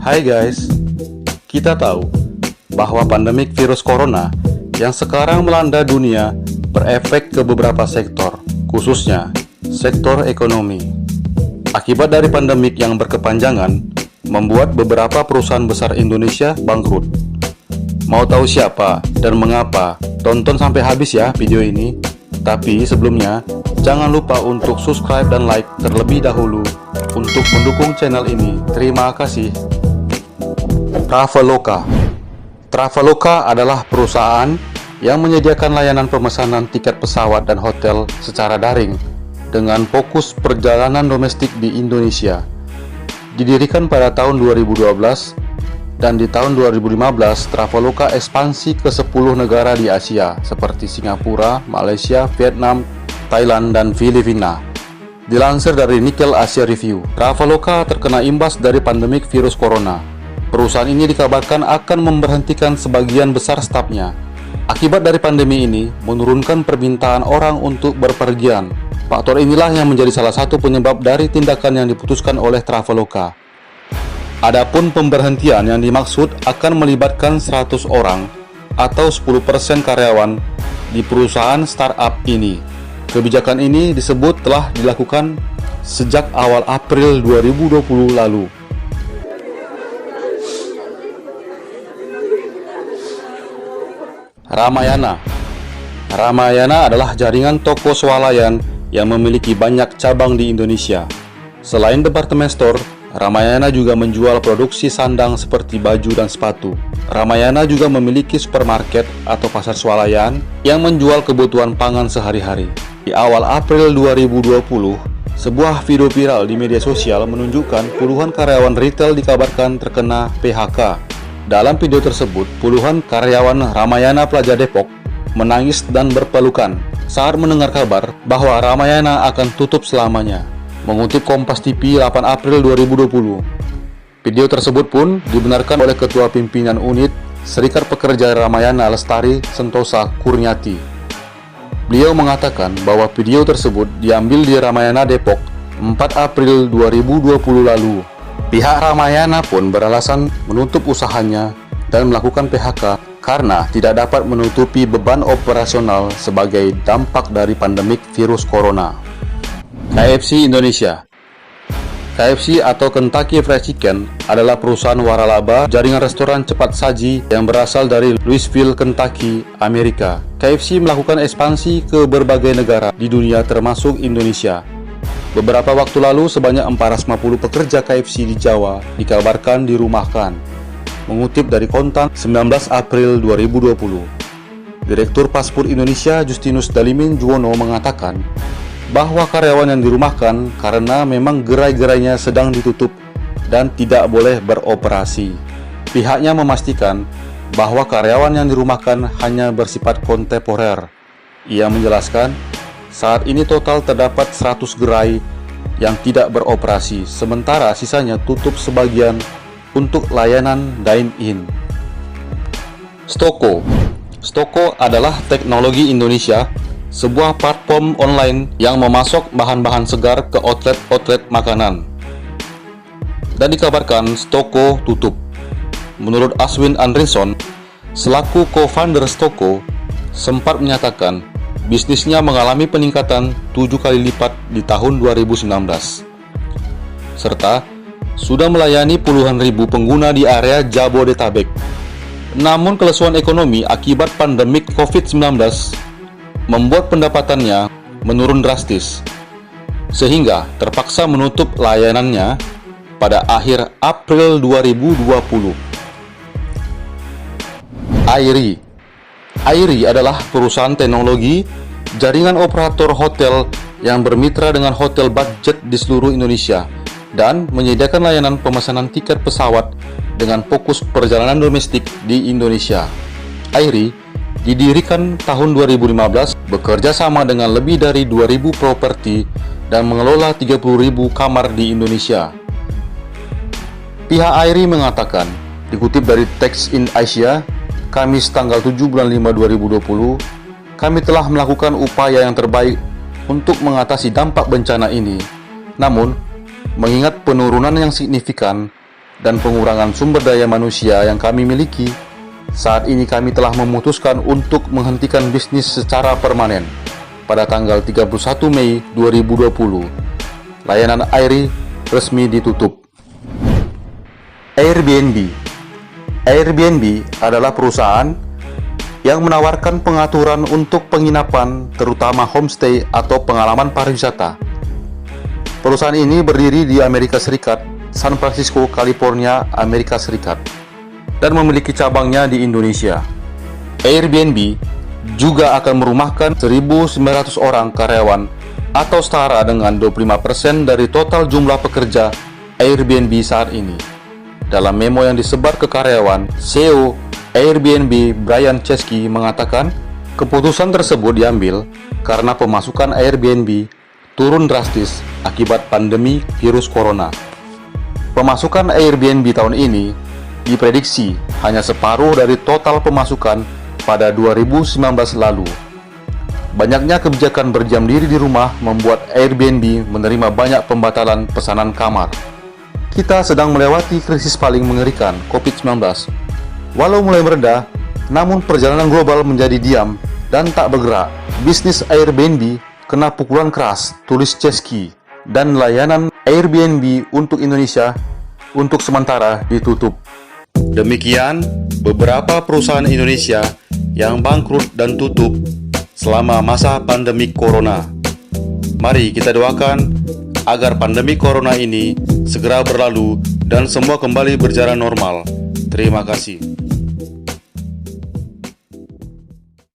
Hai guys, kita tahu bahwa pandemik virus corona yang sekarang melanda dunia berefek ke beberapa sektor, khususnya sektor ekonomi. Akibat dari pandemik yang berkepanjangan, membuat beberapa perusahaan besar Indonesia bangkrut. Mau tahu siapa dan mengapa? Tonton sampai habis ya video ini. Tapi sebelumnya, jangan lupa untuk subscribe dan like terlebih dahulu untuk mendukung channel ini. Terima kasih. Traveloka. Traveloka adalah perusahaan yang menyediakan layanan pemesanan tiket pesawat dan hotel secara daring dengan fokus perjalanan domestik di Indonesia. Didirikan pada tahun 2012 dan di tahun 2015 Traveloka ekspansi ke 10 negara di Asia seperti Singapura, Malaysia, Vietnam, Thailand, dan Filipina. Dilansir dari Nikkei Asia Review, Traveloka terkena imbas dari pandemik virus corona. Perusahaan ini dikabarkan akan memberhentikan sebagian besar stafnya. Akibat dari pandemi ini, menurunkan permintaan orang untuk berpergian. Faktor inilah yang menjadi salah satu penyebab dari tindakan yang diputuskan oleh Traveloka. Adapun pemberhentian yang dimaksud akan melibatkan 100 orang atau 10% karyawan di perusahaan startup ini. Kebijakan ini disebut telah dilakukan sejak awal April 2020 lalu. Ramayana. Ramayana adalah jaringan toko swalayan yang memiliki banyak cabang di Indonesia. Selain departemen store, Ramayana juga menjual produksi sandang seperti baju dan sepatu. Ramayana juga memiliki supermarket atau pasar swalayan yang menjual kebutuhan pangan sehari-hari. Di awal April 2020, sebuah video viral di media sosial menunjukkan puluhan karyawan retail dikabarkan terkena PHK. Dalam video tersebut, puluhan karyawan Ramayana Plaza Depok menangis dan berpelukan saat mendengar kabar bahwa Ramayana akan tutup selamanya. Mengutip Kompas TV 8 April 2020, video tersebut pun dibenarkan oleh Ketua Pimpinan Unit Serikat Pekerja Ramayana Lestari Sentosa Kurniati. Beliau mengatakan bahwa video tersebut diambil di Ramayana Depok 4 April 2020 lalu. Pihak Ramayana pun beralasan menutup usahanya dan melakukan PHK karena tidak dapat menutupi beban operasional sebagai dampak dari pandemik virus corona. KFC Indonesia. KFC atau Kentucky Fried Chicken adalah perusahaan waralaba jaringan restoran cepat saji yang berasal dari Louisville, Kentucky, Amerika. KFC melakukan ekspansi ke berbagai negara di dunia termasuk Indonesia. Beberapa waktu lalu sebanyak 450 pekerja KFC di Jawa dikabarkan dirumahkan. Mengutip dari Kontan 19 April 2020, Direktur Paspor Indonesia Justinus Dalimin Juwono mengatakan bahwa karyawan yang dirumahkan karena memang gerai-gerainya sedang ditutup dan tidak boleh beroperasi. Pihaknya memastikan bahwa karyawan yang dirumahkan hanya bersifat kontemporer. Ia menjelaskan, saat ini total terdapat 100 gerai yang tidak beroperasi, sementara sisanya tutup sebagian untuk layanan dine-in. Stoko. Stoko adalah teknologi Indonesia, sebuah platform online yang memasok bahan-bahan segar ke outlet-outlet makanan. Dan dikabarkan Stoko tutup. Menurut Aswin Andrinson, selaku co-founder Stoko, sempat menyatakan bisnisnya mengalami peningkatan 7 kali lipat di tahun 2019. Serta sudah melayani puluhan ribu pengguna di area Jabodetabek. Namun kelesuan ekonomi akibat pandemik COVID-19 membuat pendapatannya menurun drastis, sehingga terpaksa menutup layanannya pada akhir April 2020. Airi. Airi adalah perusahaan teknologi jaringan operator hotel yang bermitra dengan hotel budget di seluruh Indonesia dan menyediakan layanan pemesanan tiket pesawat dengan fokus perjalanan domestik di Indonesia. Airi didirikan tahun 2015, bekerja sama dengan lebih dari 2.000 properti dan mengelola 30.000 kamar di Indonesia. Pihak Airi mengatakan, dikutip dari Text in Asia, Kamis tanggal 7 bulan 5 2020, kami telah melakukan upaya yang terbaik untuk mengatasi dampak bencana ini. Namun, mengingat penurunan yang signifikan dan pengurangan sumber daya manusia yang kami miliki, saat ini kami telah memutuskan untuk menghentikan bisnis secara permanen pada tanggal 31 Mei 2020. Layanan Airi resmi ditutup. Airbnb. Airbnb adalah perusahaan yang menawarkan pengaturan untuk penginapan, terutama homestay atau pengalaman pariwisata. Perusahaan ini berdiri di Amerika Serikat, San Francisco, California, Amerika Serikat, dan memiliki cabangnya di Indonesia. Airbnb juga akan merumahkan 1.900 orang karyawan atau setara dengan 25% dari total jumlah pekerja Airbnb saat ini. Dalam memo yang disebar ke karyawan, CEO Airbnb Brian Chesky mengatakan keputusan tersebut diambil karena pemasukan Airbnb turun drastis akibat pandemi virus corona. Pemasukan Airbnb tahun ini diprediksi hanya separuh dari total pemasukan pada 2019 lalu. Banyaknya kebijakan berdiam diri di rumah membuat Airbnb menerima banyak pembatalan pesanan kamar. Kita sedang melewati krisis paling mengerikan, COVID-19. Walau mulai mereda, namun perjalanan global menjadi diam dan tak bergerak. Bisnis Airbnb kena pukulan keras, tulis Chesky, dan layanan Airbnb untuk Indonesia untuk sementara ditutup. Demikian beberapa perusahaan Indonesia yang bangkrut dan tutup selama masa pandemi corona. Mari kita doakan agar pandemi corona ini segera berlalu dan semua kembali berjalan normal. Terima kasih.